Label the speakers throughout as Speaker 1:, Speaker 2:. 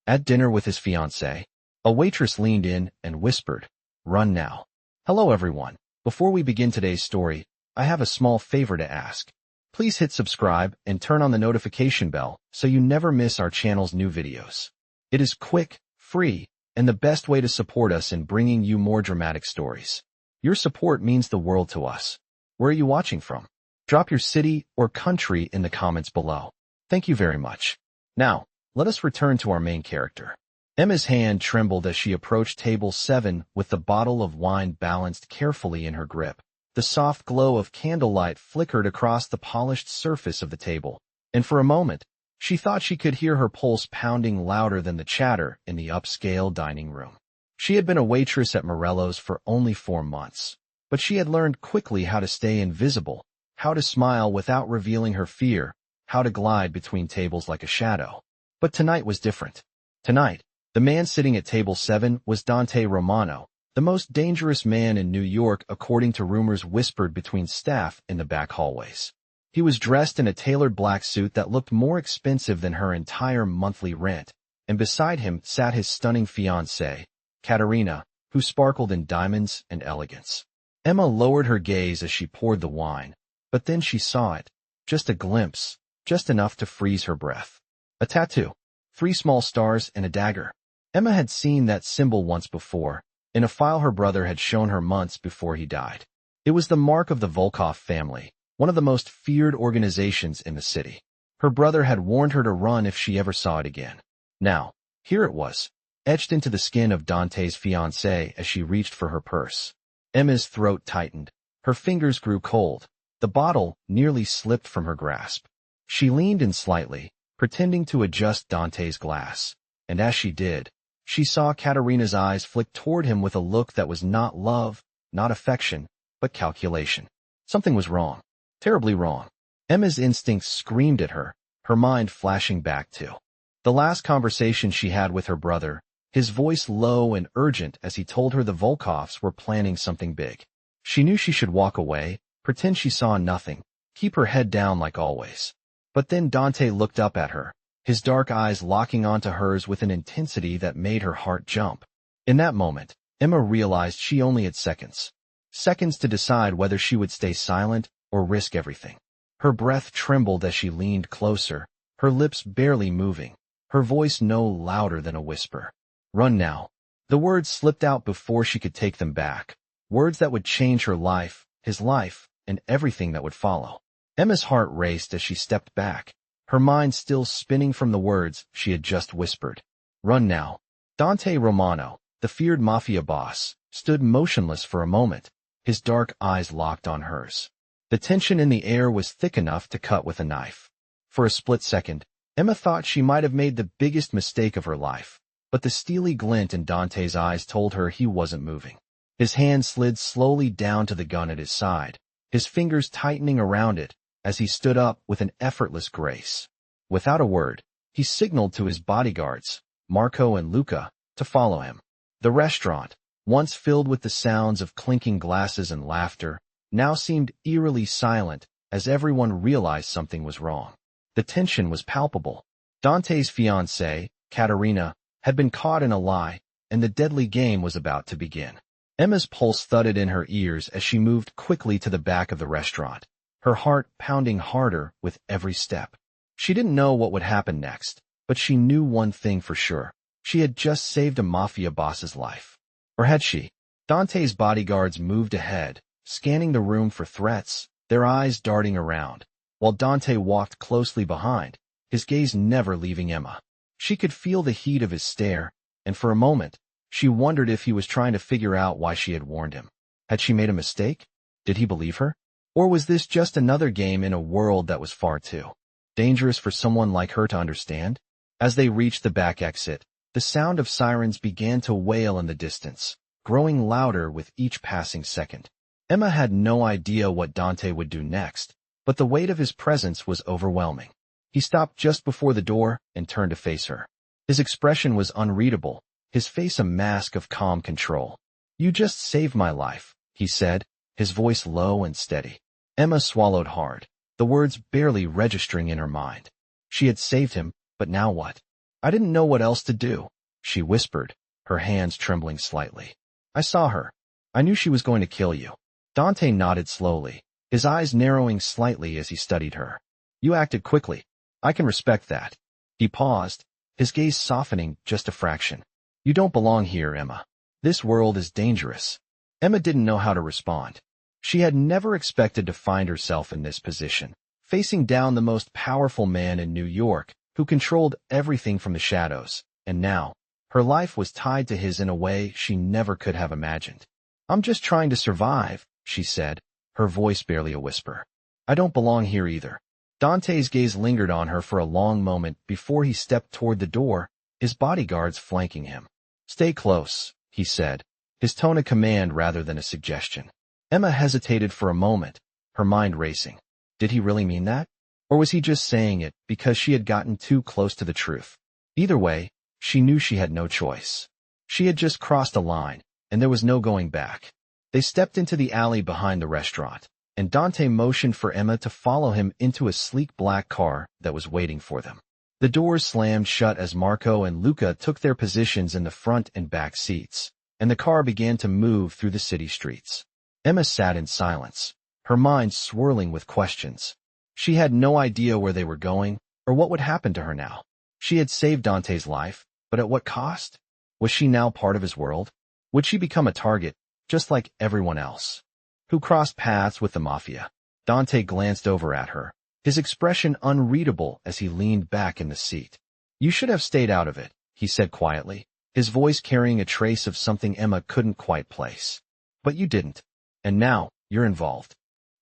Speaker 1: At dinner with his fiancée, a waitress leaned in and whispered, "Run now." Hello everyone. Before we begin today's story, I have a small favor to ask. Please hit subscribe and turn on the notification bell so you never miss our channel's new videos. It is quick, free, and the best way to support us in bringing you more dramatic stories. Your support means the world to us. Where are you watching from? Drop your city or country in the comments below. Thank you very much. Now, let us return to our main character. Emma's hand trembled as she approached table 7 with the bottle of wine balanced carefully in her grip. The soft glow of candlelight flickered across the polished surface of the table, and for a moment, she thought she could hear her pulse pounding louder than the chatter in the upscale dining room. She had been a waitress at Morello's for only 4 months, but she had learned quickly how to stay invisible, how to smile without revealing her fear, how to glide between tables like a shadow. But tonight was different. Tonight, the man sitting at table 7 was Dante Romano, the most dangerous man in New York according to rumors whispered between staff in the back hallways. He was dressed in a tailored black suit that looked more expensive than her entire monthly rent, and beside him sat his stunning fiancée, Katerina, who sparkled in diamonds and elegance. Emma lowered her gaze as she poured the wine, but then she saw it, just a glimpse, just enough to freeze her breath. A tattoo, 3 small stars and a dagger. Emma had seen that symbol once before, in a file her brother had shown her months before he died. It was the mark of the Vulkoff family, one of the most feared organizations in the city. Her brother had warned her to run if she ever saw it again. Now, here it was, etched into the skin of Dante's fiancée as she reached for her purse. Emma's throat tightened. Her fingers grew cold. The bottle nearly slipped from her grasp. She leaned in slightly, pretending to adjust Dante's glass, and as she did, she saw Katerina's eyes flick toward him with a look that was not love, not affection, but calculation. Something was wrong. Terribly wrong. Emma's instincts screamed at her, her mind flashing back to the last conversation she had with her brother, his voice low and urgent as he told her the Vulkoffs were planning something big. She knew she should walk away, pretend she saw nothing, keep her head down like always. But then Dante looked up at her, his dark eyes locking onto hers with an intensity that made her heart jump. In that moment, Emma realized she only had seconds. Seconds to decide whether she would stay silent or risk everything. Her breath trembled as she leaned closer, her lips barely moving, her voice no louder than a whisper. "Run now." The words slipped out before she could take them back, words that would change her life, his life, and everything that would follow. Emma's heart raced as she stepped back, her mind still spinning from the words she had just whispered. "Run now." Dante Romano, the feared Mafia boss, stood motionless for a moment, his dark eyes locked on hers. The tension in the air was thick enough to cut with a knife. For a split second, Emma thought she might have made the biggest mistake of her life, but the steely glint in Dante's eyes told her he wasn't moving. His hand slid slowly down to the gun at his side, his fingers tightening around it, as he stood up with an effortless grace. Without a word, he signaled to his bodyguards, Marco and Luca, to follow him. The restaurant, once filled with the sounds of clinking glasses and laughter, now seemed eerily silent as everyone realized something was wrong. The tension was palpable. Dante's fiancée, Katerina, had been caught in a lie, and the deadly game was about to begin. Emma's pulse thudded in her ears as she moved quickly to the back of the restaurant, her heart pounding harder with every step. She didn't know what would happen next, but she knew one thing for sure. She had just saved a Mafia boss's life. Or had she? Dante's bodyguards moved ahead, scanning the room for threats, their eyes darting around, while Dante walked closely behind, his gaze never leaving Emma. She could feel the heat of his stare, and for a moment, she wondered if he was trying to figure out why she had warned him. Had she made a mistake? Did he believe her? Or was this just another game in a world that was far too dangerous for someone like her to understand? As they reached the back exit, the sound of sirens began to wail in the distance, growing louder with each passing second. Emma had no idea what Dante would do next, but the weight of his presence was overwhelming. He stopped just before the door and turned to face her. His expression was unreadable, his face a mask of calm control. "You just saved my life," he said, his voice low and steady. Emma swallowed hard, the words barely registering in her mind. She had saved him, but now what? I didn't know what else to do, she whispered, her hands trembling slightly. I saw her. I knew she was going to kill you. Dante nodded slowly, his eyes narrowing slightly as he studied her. You acted quickly. I can respect that. He paused, his gaze softening just a fraction. You don't belong here, Emma. This world is dangerous. Emma didn't know how to respond. She had never expected to find herself in this position, facing down the most powerful man in New York, who controlled everything from the shadows, and now, her life was tied to his in a way she never could have imagined. I'm just trying to survive, she said, her voice barely a whisper. I don't belong here either. Dante's gaze lingered on her for a long moment before he stepped toward the door, his bodyguards flanking him. Stay close, he said, his tone a command rather than a suggestion. Emma hesitated for a moment, her mind racing. Did he really mean that? Or was he just saying it because she had gotten too close to the truth? Either way, she knew she had no choice. She had just crossed a line, and there was no going back. They stepped into the alley behind the restaurant, and Dante motioned for Emma to follow him into a sleek black car that was waiting for them. The doors slammed shut as Marco and Luca took their positions in the front and back seats, and the car began to move through the city streets. Emma sat in silence, her mind swirling with questions. She had no idea where they were going or what would happen to her now. She had saved Dante's life, but at what cost? Was she now part of his world? Would she become a target, just like everyone else? Who crossed paths with the Mafia? Dante glanced over at her, his expression unreadable as he leaned back in the seat. You should have stayed out of it, he said quietly, his voice carrying a trace of something Emma couldn't quite place. But you didn't. And now, you're involved.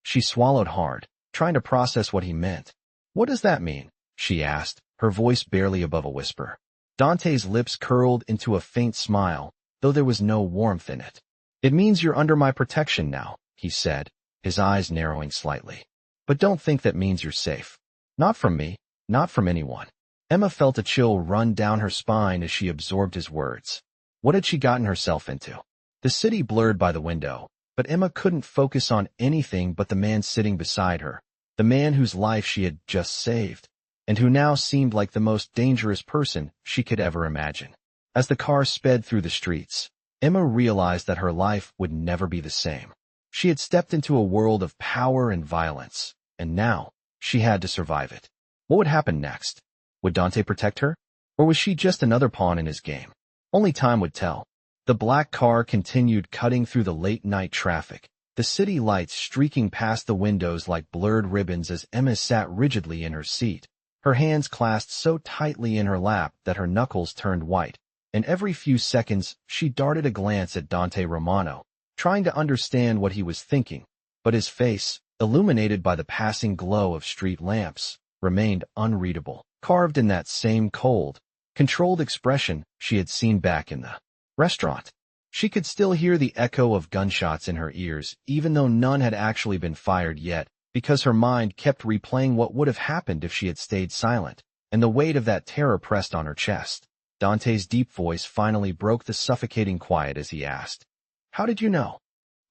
Speaker 1: She swallowed hard, trying to process what he meant. What does that mean? She asked, her voice barely above a whisper. Dante's lips curled into a faint smile, though there was no warmth in it. It means you're under my protection now, he said, his eyes narrowing slightly. But don't think that means you're safe. Not from me, not from anyone. Emma felt a chill run down her spine as she absorbed his words. What had she gotten herself into? The city blurred by the window, but Emma couldn't focus on anything but the man sitting beside her, the man whose life she had just saved, and who now seemed like the most dangerous person she could ever imagine. As the car sped through the streets, Emma realized that her life would never be the same. She had stepped into a world of power and violence, and now she had to survive it. What would happen next? Would Dante protect her? Or was she just another pawn in his game? Only time would tell. The black car continued cutting through the late-night traffic, the city lights streaking past the windows like blurred ribbons as Emma sat rigidly in her seat, her hands clasped so tightly in her lap that her knuckles turned white, and every few seconds she darted a glance at Dante Romano, trying to understand what he was thinking, but his face, illuminated by the passing glow of street lamps, remained unreadable, carved in that same cold, controlled expression she had seen back in the restaurant. She could still hear the echo of gunshots in her ears, even though none had actually been fired yet, because her mind kept replaying what would have happened if she had stayed silent, and the weight of that terror pressed on her chest. Dante's deep voice finally broke the suffocating quiet as he asked, "How did you know?"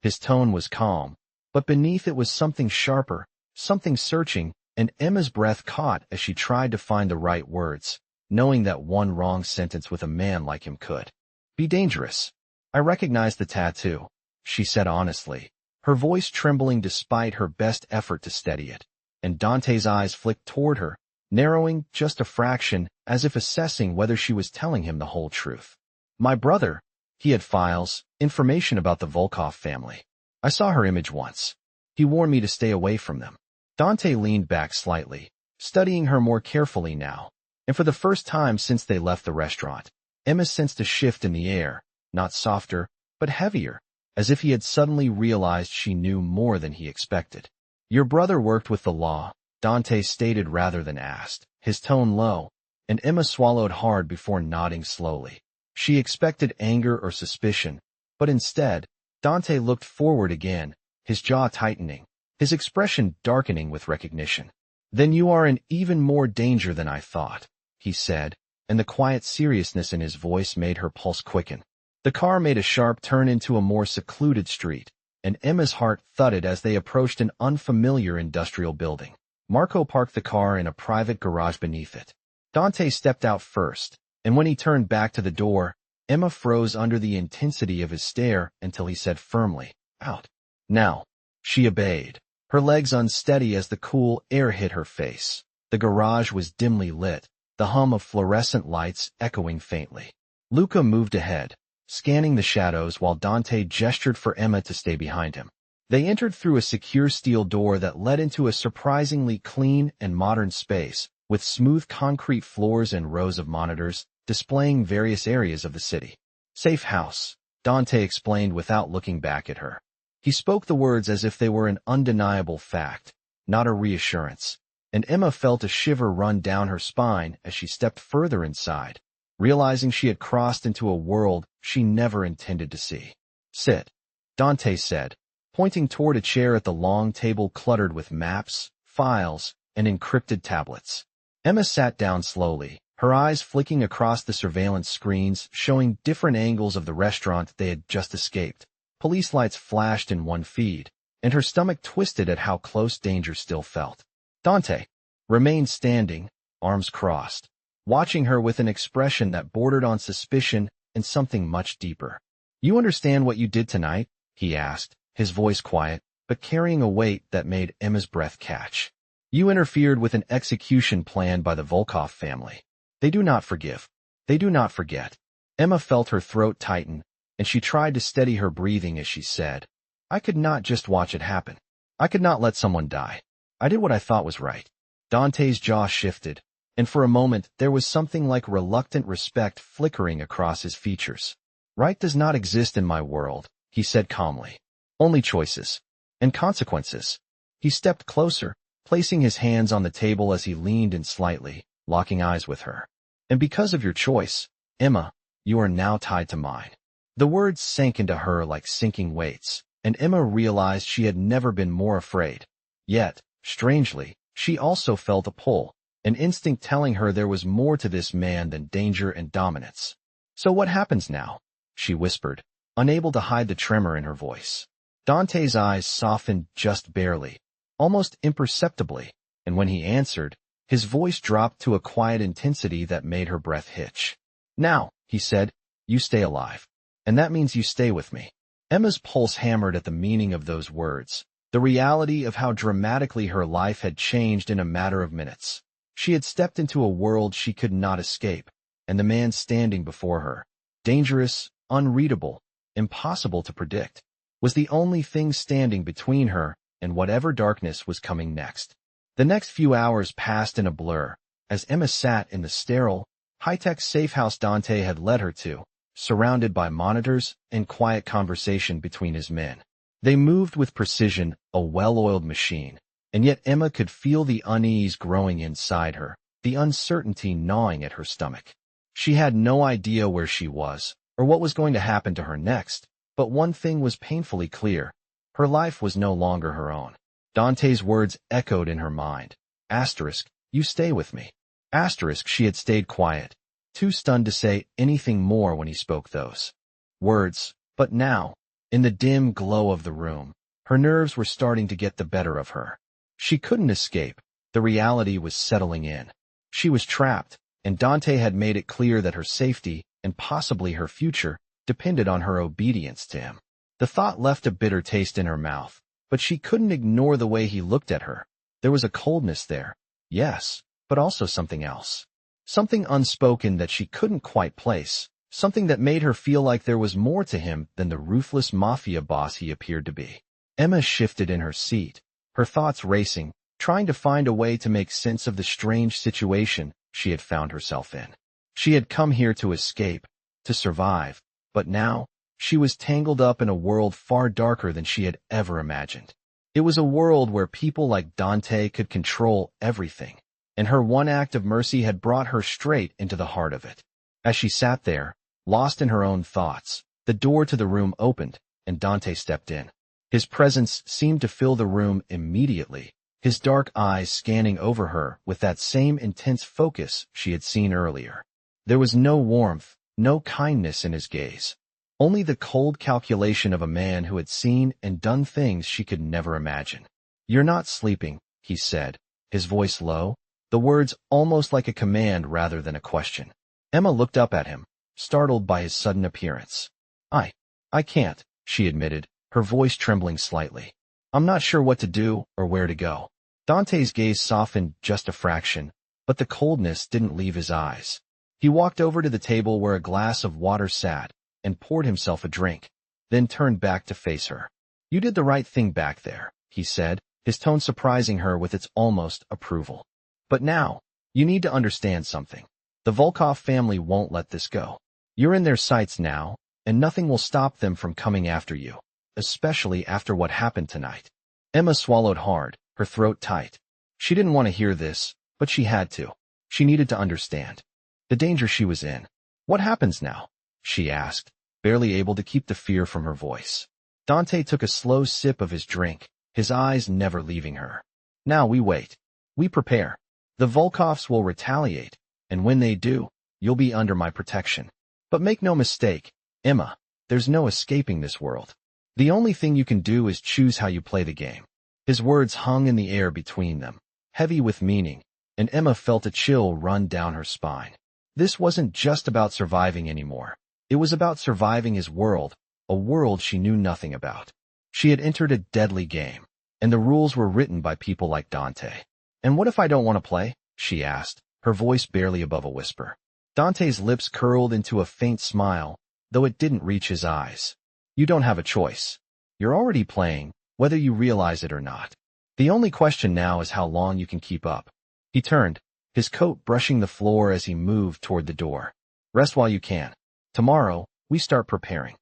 Speaker 1: His tone was calm, but beneath it was something sharper, something searching, and Emma's breath caught as she tried to find the right words, knowing that one wrong sentence with a man like him could be dangerous. I recognize the tattoo, she said honestly, her voice trembling despite her best effort to steady it, and Dante's eyes flicked toward her, narrowing just a fraction, as if assessing whether she was telling him the whole truth. My brother, he had files, information about the Vulkoff family. I saw her image once. He warned me to stay away from them. Dante leaned back slightly, studying her more carefully now, and for the first time since they left the restaurant, Emma sensed a shift in the air, not softer, but heavier, as if he had suddenly realized she knew more than he expected. Your brother worked with the law, Dante stated rather than asked, his tone low, and Emma swallowed hard before nodding slowly. She expected anger or suspicion, but instead, Dante looked forward again, his jaw tightening, his expression darkening with recognition. Then you are in even more danger than I thought, he said, and the quiet seriousness in his voice made her pulse quicken. The car made a sharp turn into a more secluded street, and Emma's heart thudded as they approached an unfamiliar industrial building. Marco parked the car in a private garage beneath it. Dante stepped out first, and when he turned back to the door, Emma froze under the intensity of his stare until he said firmly, "Out." Now. She obeyed, her legs unsteady as the cool air hit her face. The garage was dimly lit, the hum of fluorescent lights echoing faintly. Luca moved ahead, scanning the shadows while Dante gestured for Emma to stay behind him. They entered through a secure steel door that led into a surprisingly clean and modern space, with smooth concrete floors and rows of monitors, displaying various areas of the city. "Safe house," Dante explained without looking back at her. He spoke the words as if they were an undeniable fact, not a reassurance, and Emma felt a shiver run down her spine as she stepped further inside, realizing she had crossed into a world she never intended to see. "Sit," Dante said, pointing toward a chair at the long table cluttered with maps, files, and encrypted tablets. Emma sat down slowly, her eyes flicking across the surveillance screens showing different angles of the restaurant they had just escaped. Police lights flashed in one feed, and her stomach twisted at how close danger still felt. Dante remained standing, arms crossed, watching her with an expression that bordered on suspicion and something much deeper. "You understand what you did tonight?" he asked, his voice quiet, but carrying a weight that made Emma's breath catch. "You interfered with an execution planned by the Vulkoff family. They do not forgive. They do not forget." Emma felt her throat tighten, and she tried to steady her breathing as she said, "I could not just watch it happen. I could not let someone die. I did what I thought was right." Dante's jaw shifted, and for a moment there was something like reluctant respect flickering across his features. "Right does not exist in my world," he said calmly. "Only choices. And consequences." He stepped closer, placing his hands on the table as he leaned in slightly, locking eyes with her. "And because of your choice, Emma, you are now tied to mine." The words sank into her like sinking weights, and Emma realized she had never been more afraid. Yet, strangely, she also felt a pull, an instinct telling her there was more to this man than danger and dominance. "So what happens now?" she whispered, unable to hide the tremor in her voice. Dante's eyes softened just barely, almost imperceptibly, and when he answered, his voice dropped to a quiet intensity that made her breath hitch. "Now," he said, "you stay alive. And that means you stay with me." Emma's pulse hammered at the meaning of those words, the reality of how dramatically her life had changed in a matter of minutes. She had stepped into a world she could not escape, and the man standing before her, dangerous, unreadable, impossible to predict, was the only thing standing between her and whatever darkness was coming next. The next few hours passed in a blur, as Emma sat in the sterile, high-tech safe house Dante had led her to, surrounded by monitors and quiet conversation between his men. They moved with precision, a well-oiled machine, and yet Emma could feel the unease growing inside her, the uncertainty gnawing at her stomach. She had no idea where she was, or what was going to happen to her next, but one thing was painfully clear. Her life was no longer her own. Dante's words echoed in her mind. Asterisk, "You stay with me." Asterisk, she had stayed quiet, too stunned to say anything more when he spoke those words. But now, in the dim glow of the room, her nerves were starting to get the better of her. She couldn't escape. The reality was settling in. She was trapped, and Dante had made it clear that her safety, and possibly her future, depended on her obedience to him. The thought left a bitter taste in her mouth, but she couldn't ignore the way he looked at her. There was a coldness there, yes, but also something else. Something unspoken that she couldn't quite place, something that made her feel like there was more to him than the ruthless mafia boss he appeared to be. Emma shifted in her seat, her thoughts racing, trying to find a way to make sense of the strange situation she had found herself in. She had come here to escape, to survive, but now, she was tangled up in a world far darker than she had ever imagined. It was a world where people like Dante could control everything, and her one act of mercy had brought her straight into the heart of it. As she sat there, lost in her own thoughts, the door to the room opened, and Dante stepped in. His presence seemed to fill the room immediately, his dark eyes scanning over her with that same intense focus she had seen earlier. There was no warmth, no kindness in his gaze, only the cold calculation of a man who had seen and done things she could never imagine. "You're not sleeping," he said, his voice low, the words almost like a command rather than a question. Emma looked up at him, startled by his sudden appearance. I I can't, she admitted, her voice trembling slightly. I'm not sure what to do or where to go. Dante's gaze softened just a fraction, but the coldness didn't leave his eyes. He walked over to the table where a glass of water sat and poured himself a drink, then turned back to face her. You did the right thing back there, he said, his tone surprising her with its almost approval. But now, you need to understand something. The Vulkoff family won't let this go. You're in their sights now, and nothing will stop them from coming after you, especially after what happened tonight. Emma swallowed hard, her throat tight. She didn't want to hear this, but she had to. She needed to understand the danger she was in. What happens now? She asked, barely able to keep the fear from her voice. Dante took a slow sip of his drink, his eyes never leaving her. Now we wait. We prepare. The Vulkoffs will retaliate, and when they do, you'll be under my protection. But make no mistake, Emma, there's no escaping this world. The only thing you can do is choose how you play the game. His words hung in the air between them, heavy with meaning, and Emma felt a chill run down her spine. This wasn't just about surviving anymore. It was about surviving his world, a world she knew nothing about. She had entered a deadly game, and the rules were written by people like Dante. And what if I don't want to play? She asked, her voice barely above a whisper. Dante's lips curled into a faint smile, though it didn't reach his eyes. You don't have a choice. You're already playing, whether you realize it or not. The only question now is how long you can keep up. He turned, his coat brushing the floor as he moved toward the door. Rest while you can. Tomorrow, we start preparing.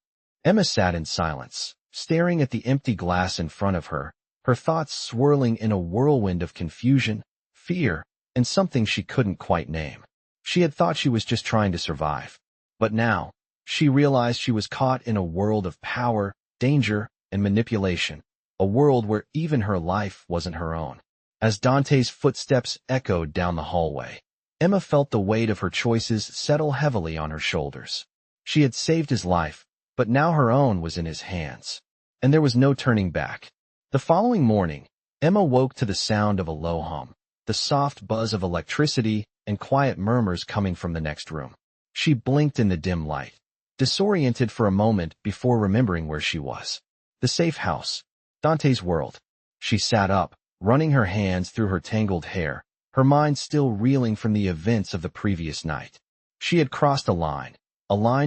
Speaker 1: Emma sat in silence, staring at the empty glass in front of her, her thoughts swirling in a whirlwind of confusion, fear, and something she couldn't quite name. She had thought she was just trying to survive. But now, she realized she was caught in a world of power, danger, and manipulation, a world where even her life wasn't her own. As Dante's footsteps echoed down the hallway, Emma felt the weight of her choices settle heavily on her shoulders. She had saved his life, but now her own was in his hands, and there was no turning back. The following morning, Emma woke to the sound of a low hum, the soft buzz of electricity and quiet murmurs coming from the next room. She blinked in the dim light, disoriented for a moment before remembering where she was. The safe house, Dante's world. She sat up, running her hands through her tangled hair, her mind still reeling from the events of the previous night. She had crossed a line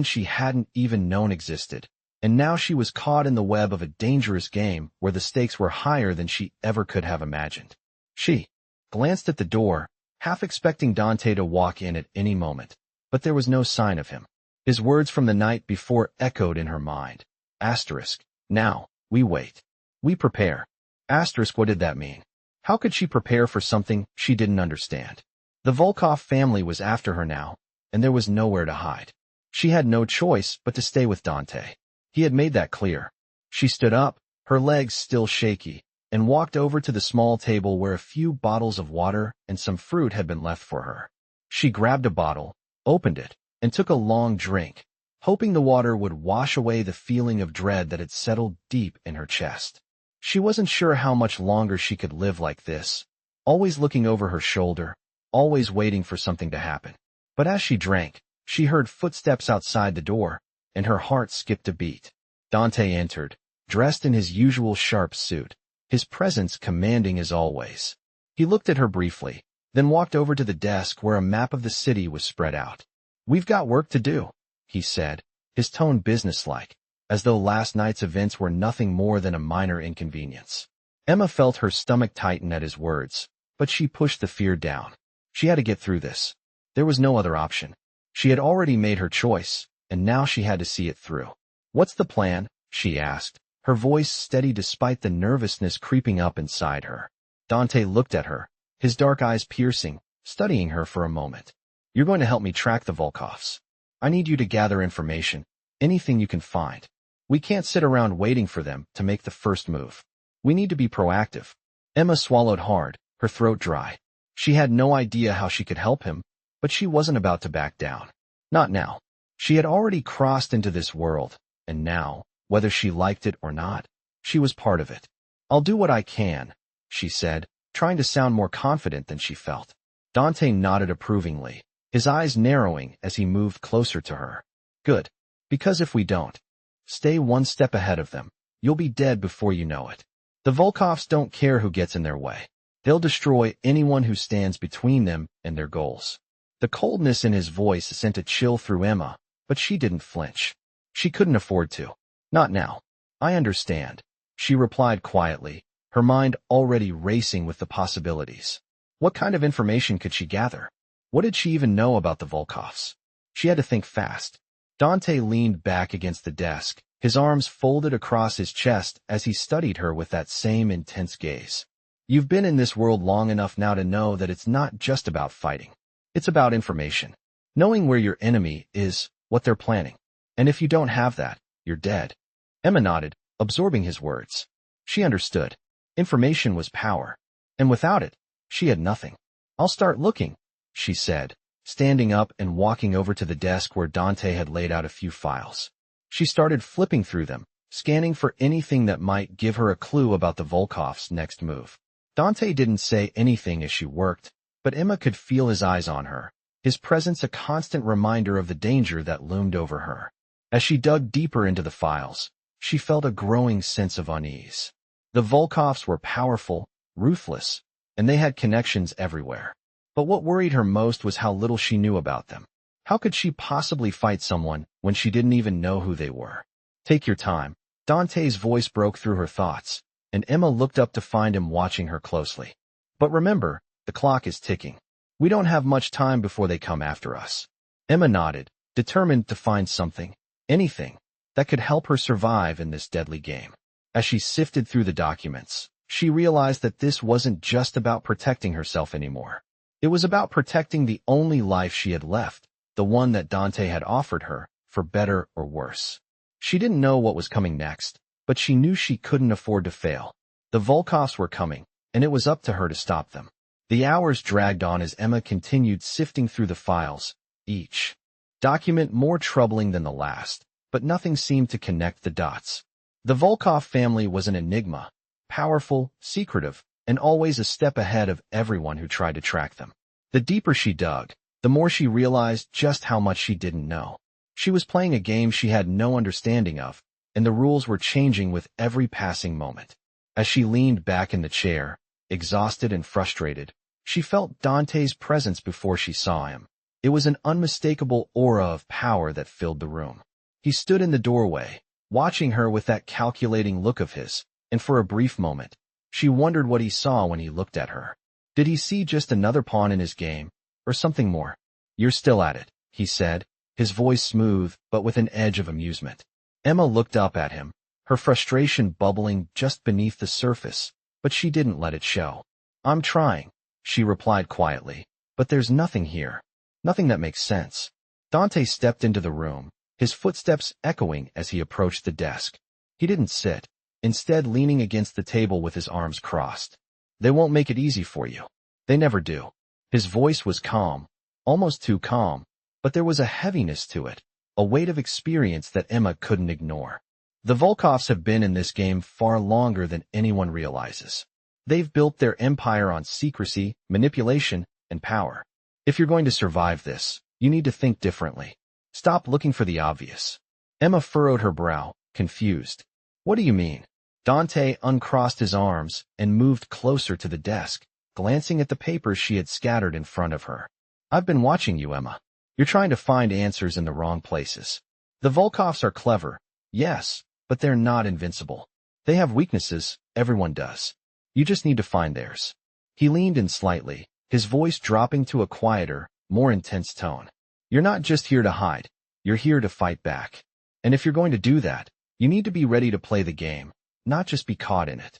Speaker 1: she hadn't even known existed, and now she was caught in the web of a dangerous game where the stakes were higher than she ever could have imagined. She glanced at the door, half expecting Dante to walk in at any moment, but there was no sign of him. His words from the night before echoed in her mind. Asterisk. Now, we wait. We prepare. Asterisk, what did that mean? How could she prepare for something she didn't understand? The Vulkoff family was after her now, and there was nowhere to hide. She had no choice but to stay with Dante. He had made that clear. She stood up, her legs still shaky, and walked over to the small table where a few bottles of water and some fruit had been left for her. She grabbed a bottle, opened it, and took a long drink, hoping the water would wash away the feeling of dread that had settled deep in her chest. She wasn't sure how much longer she could live like this, always looking over her shoulder, always waiting for something to happen. But as she drank, she heard footsteps outside the door, and her heart skipped a beat. Dante entered, dressed in his usual sharp suit, his presence commanding as always. He looked at her briefly, then walked over to the desk where a map of the city was spread out. We've got work to do, he said, his tone businesslike, as though last night's events were nothing more than a minor inconvenience. Emma felt her stomach tighten at his words, but she pushed the fear down. She had to get through this. There was no other option. She had already made her choice, and now she had to see it through. What's the plan? She asked, her voice steady despite the nervousness creeping up inside her. Dante looked at her, his dark eyes piercing, studying her for a moment. You're going to help me track the Vulkoffs. I need you to gather information, anything you can find. We can't sit around waiting for them to make the first move. We need to be proactive. Emma swallowed hard, her throat dry. She had no idea how she could help him, but she wasn't about to back down. Not now. She had already crossed into this world, and now, whether she liked it or not, she was part of it. I'll do what I can, she said, trying to sound more confident than she felt. Dante nodded approvingly, his eyes narrowing as he moved closer to her. Good. Because if we don't stay one step ahead of them, you'll be dead before you know it. The Vulkoffs don't care who gets in their way. They'll destroy anyone who stands between them and their goals. The coldness in his voice sent a chill through Emma, but she didn't flinch. She couldn't afford to. Not now. I understand, she replied quietly, her mind already racing with the possibilities. What kind of information could she gather? What did she even know about the Vulkoffs? She had to think fast. Dante leaned back against the desk, his arms folded across his chest as he studied her with that same intense gaze. You've been in this world long enough now to know that it's not just about fighting. It's about information. Knowing where your enemy is, what they're planning. And if you don't have that, you're dead. Emma nodded, absorbing his words. She understood. Information was power. And without it, she had nothing. I'll start looking, she said, standing up and walking over to the desk where Dante had laid out a few files. She started flipping through them, scanning for anything that might give her a clue about the Vulkoff's next move. Dante didn't say anything as she worked, but Emma could feel his eyes on her, his presence a constant reminder of the danger that loomed over her. As she dug deeper into the files, she felt a growing sense of unease. The Vulkoffs were powerful, ruthless, and they had connections everywhere. But what worried her most was how little she knew about them. How could she possibly fight someone when she didn't even know who they were? Take your time. Dante's voice broke through her thoughts, and Emma looked up to find him watching her closely. But remember, the clock is ticking. We don't have much time before they come after us. Emma nodded, determined to find something, anything, that could help her survive in this deadly game. As she sifted through the documents, she realized that this wasn't just about protecting herself anymore. It was about protecting the only life she had left, the one that Dante had offered her, for better or worse. She didn't know what was coming next, but she knew she couldn't afford to fail. The Vulkoffs were coming, and it was up to her to stop them. The hours dragged on as Emma continued sifting through the files, each document more troubling than the last, but nothing seemed to connect the dots. The Vulkoff family was an enigma, powerful, secretive, and always a step ahead of everyone who tried to track them. The deeper she dug, the more she realized just how much she didn't know. She was playing a game she had no understanding of, and the rules were changing with every passing moment. As she leaned back in the chair, exhausted and frustrated, she felt Dante's presence before she saw him. It was an unmistakable aura of power that filled the room. He stood in the doorway, watching her with that calculating look of his, and for a brief moment, she wondered what he saw when he looked at her. Did he see just another pawn in his game, or something more? You're still at it, he said, his voice smooth but with an edge of amusement. Emma looked up at him, her frustration bubbling just beneath the surface, but she didn't let it show. I'm trying, she replied quietly, but there's nothing here. Nothing that makes sense. Dante stepped into the room, his footsteps echoing as he approached the desk. He didn't sit, instead leaning against the table with his arms crossed. They won't make it easy for you. They never do. His voice was calm, almost too calm, but there was a heaviness to it, a weight of experience that Emma couldn't ignore. The Vulkoffs have been in this game far longer than anyone realizes. They've built their empire on secrecy, manipulation, and power. If you're going to survive this, you need to think differently. Stop looking for the obvious. Emma furrowed her brow, confused. What do you mean? Dante uncrossed his arms and moved closer to the desk, glancing at the papers she had scattered in front of her. I've been watching you, Emma. You're trying to find answers in the wrong places. The Vulkoffs are clever, yes, but they're not invincible. They have weaknesses, everyone does. You just need to find theirs. He leaned in slightly, his voice dropping to a quieter, more intense tone. You're not just here to hide, you're here to fight back. And if you're going to do that, you need to be ready to play the game, not just be caught in it.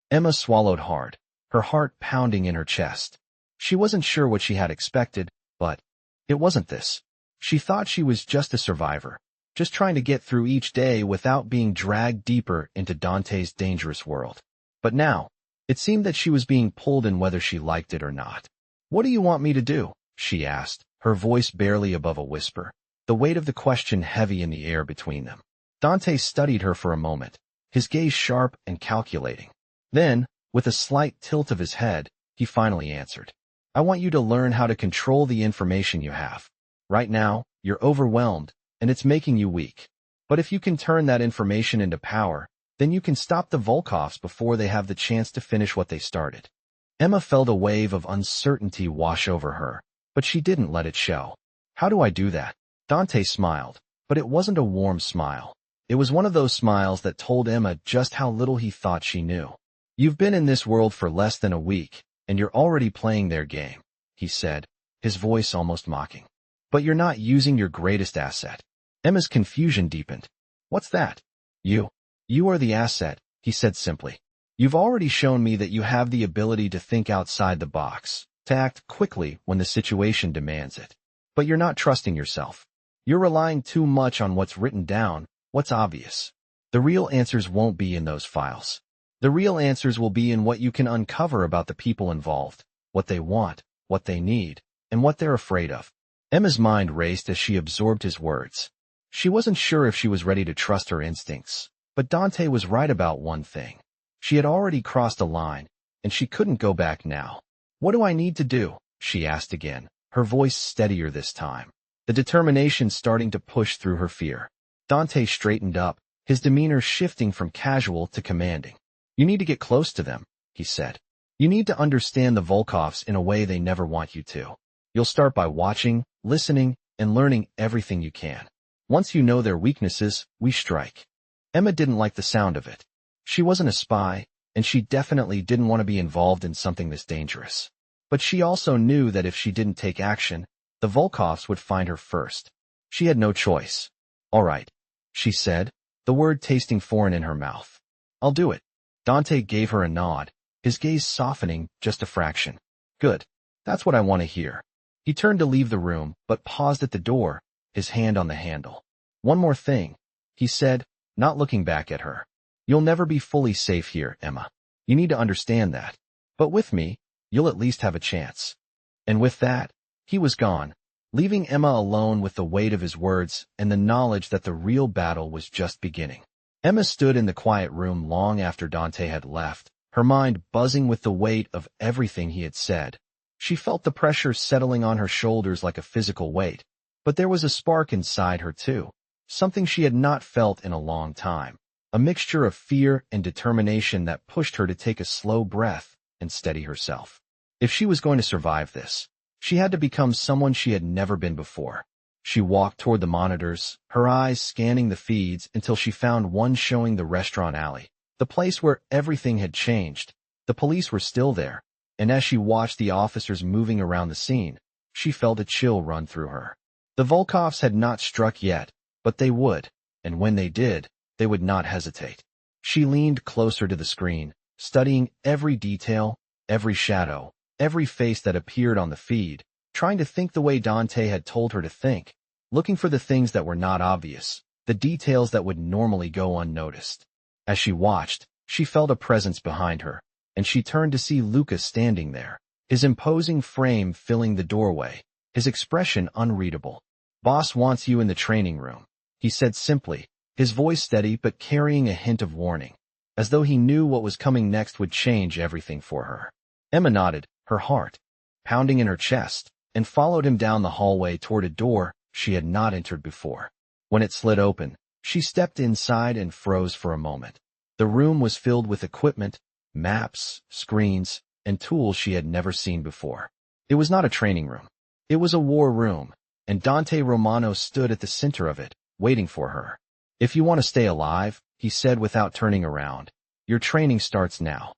Speaker 1: Emma swallowed hard, her heart pounding in her chest. She wasn't sure what she had expected, but it wasn't this. She thought she was just a survivor, just trying to get through each day without being dragged deeper into Dante's dangerous world. But now, it seemed that she was being pulled in whether she liked it or not. What do you want me to do? She asked, her voice barely above a whisper, the weight of the question heavy in the air between them. Dante studied her for a moment, his gaze sharp and calculating. Then, with a slight tilt of his head, he finally answered. I want you to learn how to control the information you have. Right now, you're overwhelmed, and it's making you weak. But if you can turn that information into power, then you can stop the Vulkoffs before they have the chance to finish what they started. Emma felt a wave of uncertainty wash over her, but she didn't let it show. How do I do that? Dante smiled, but it wasn't a warm smile. It was one of those smiles that told Emma just how little he thought she knew. You've been in this world for less than a week, and you're already playing their game, he said, his voice almost mocking. But you're not using your greatest asset. Emma's confusion deepened. What's that? You are the asset, he said simply. You've already shown me that you have the ability to think outside the box, to act quickly when the situation demands it. But you're not trusting yourself. You're relying too much on what's written down, what's obvious. The real answers won't be in those files. The real answers will be in what you can uncover about the people involved, what they want, what they need, and what they're afraid of. Emma's mind raced as she absorbed his words. She wasn't sure if she was ready to trust her instincts, but Dante was right about one thing. She had already crossed a line, and she couldn't go back now. What do I need to do? She asked again, her voice steadier this time, the determination starting to push through her fear. Dante straightened up, his demeanor shifting from casual to commanding. You need to get close to them, he said. You need to understand the Vulkoffs in a way they never want you to. You'll start by watching, listening, and learning everything you can. Once you know their weaknesses, we strike. Emma didn't like the sound of it. She wasn't a spy, and she definitely didn't want to be involved in something this dangerous. But she also knew that if she didn't take action, the Vulkoffs would find her first. She had no choice. All right, she said, the word tasting foreign in her mouth. I'll do it. Dante gave her a nod, his gaze softening just a fraction. Good. That's what I want to hear. He turned to leave the room, but paused at the door, his hand on the handle. One more thing, he said, not looking back at her. You'll never be fully safe here, Emma. You need to understand that. But with me, you'll at least have a chance. And with that, he was gone, leaving Emma alone with the weight of his words and the knowledge that the real battle was just beginning. Emma stood in the quiet room long after Dante had left, her mind buzzing with the weight of everything he had said. She felt the pressure settling on her shoulders like a physical weight. But there was a spark inside her too, something she had not felt in a long time, a mixture of fear and determination that pushed her to take a slow breath and steady herself. If she was going to survive this, she had to become someone she had never been before. She walked toward the monitors, her eyes scanning the feeds until she found one showing the restaurant alley, the place where everything had changed. The police were still there, and as she watched the officers moving around the scene, she felt a chill run through her. The Vulkoffs had not struck yet, but they would, and when they did, they would not hesitate. She leaned closer to the screen, studying every detail, every shadow, every face that appeared on the feed, trying to think the way Dante had told her to think, looking for the things that were not obvious, the details that would normally go unnoticed. As she watched, she felt a presence behind her, and she turned to see Lucas standing there, his imposing frame filling the doorway, his expression unreadable. Boss wants you in the training room, he said simply, his voice steady but carrying a hint of warning, as though he knew what was coming next would change everything for her. Emma nodded, her heart pounding in her chest, and followed him down the hallway toward a door she had not entered before. When it slid open, she stepped inside and froze for a moment. The room was filled with equipment, maps, screens, and tools she had never seen before. It was not a training room. It was a war room, and Dante Romano stood at the center of it, waiting for her. If you want to stay alive, he said without turning around, your training starts now.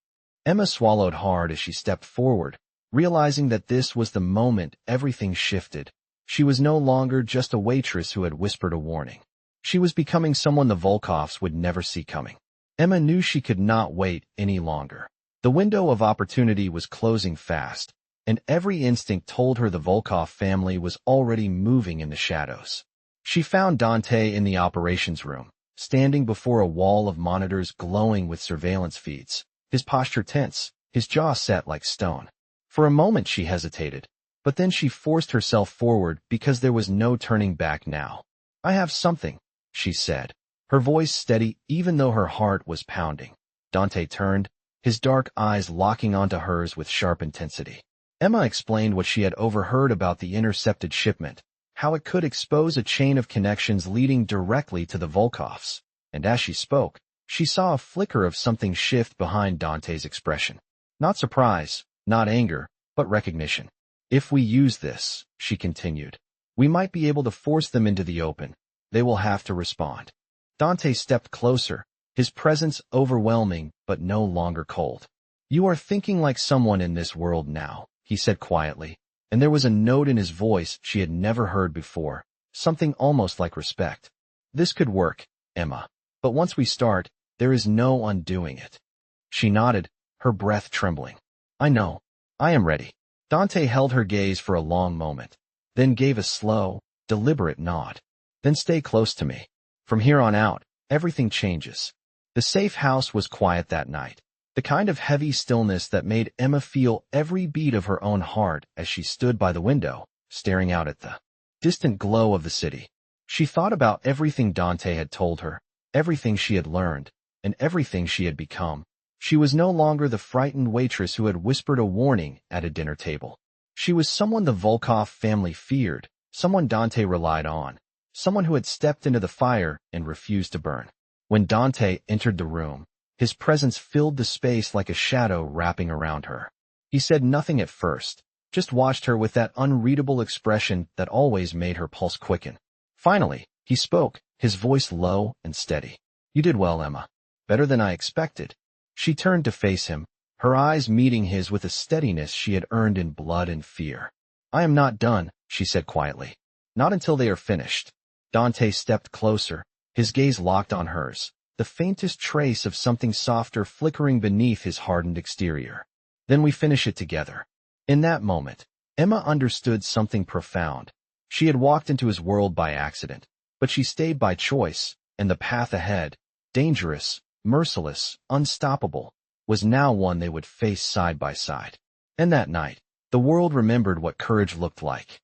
Speaker 1: Emma swallowed hard as she stepped forward, realizing that this was the moment everything shifted. She was no longer just a waitress who had whispered a warning. She was becoming someone the Vulkoffs would never see coming. Emma knew she could not wait any longer. The window of opportunity was closing fast, and every instinct told her the Vulkoff family was already moving in the shadows. She found Dante in the operations room, standing before a wall of monitors glowing with surveillance feeds, his posture tense, his jaw set like stone. For a moment she hesitated, but then she forced herself forward because there was no turning back now. I have something, she said, her voice steady even though her heart was pounding. Dante turned, his dark eyes locking onto hers with sharp intensity. Emma explained what she had overheard about the intercepted shipment, how it could expose a chain of connections leading directly to the Vulkoffs, and as she spoke, she saw a flicker of something shift behind Dante's expression. Not surprise, not anger, but recognition. If we use this, she continued, we might be able to force them into the open. They will have to respond. Dante stepped closer, his presence overwhelming but no longer cold. You are thinking like someone in this world now, he said quietly, and there was a note in his voice she had never heard before, something almost like respect. This could work, Emma. But once we start, there is no undoing it. She nodded, her breath trembling. I know. I am ready. Dante held her gaze for a long moment, then gave a slow, deliberate nod. Then stay close to me. From here on out, everything changes. The safe house was quiet that night, the kind of heavy stillness that made Emma feel every beat of her own heart as she stood by the window, staring out at the distant glow of the city. She thought about everything Dante had told her, everything she had learned, and everything she had become. She was no longer the frightened waitress who had whispered a warning at a dinner table. She was someone the Vulkoff family feared, someone Dante relied on, someone who had stepped into the fire and refused to burn. When Dante entered the room, his presence filled the space like a shadow wrapping around her. He said nothing at first, just watched her with that unreadable expression that always made her pulse quicken. Finally, he spoke, his voice low and steady. You did well, Emma. Better than I expected. She turned to face him, her eyes meeting his with a steadiness she had earned in blood and fear. I am not done, she said quietly. Not until they are finished. Dante stepped closer, his gaze locked on hers, the faintest trace of something softer flickering beneath his hardened exterior. Then we finish it together. In that moment, Emma understood something profound. She had walked into his world by accident, but she stayed by choice, and the path ahead, dangerous, merciless, unstoppable, was now one they would face side by side. And that night, the world remembered what courage looked like.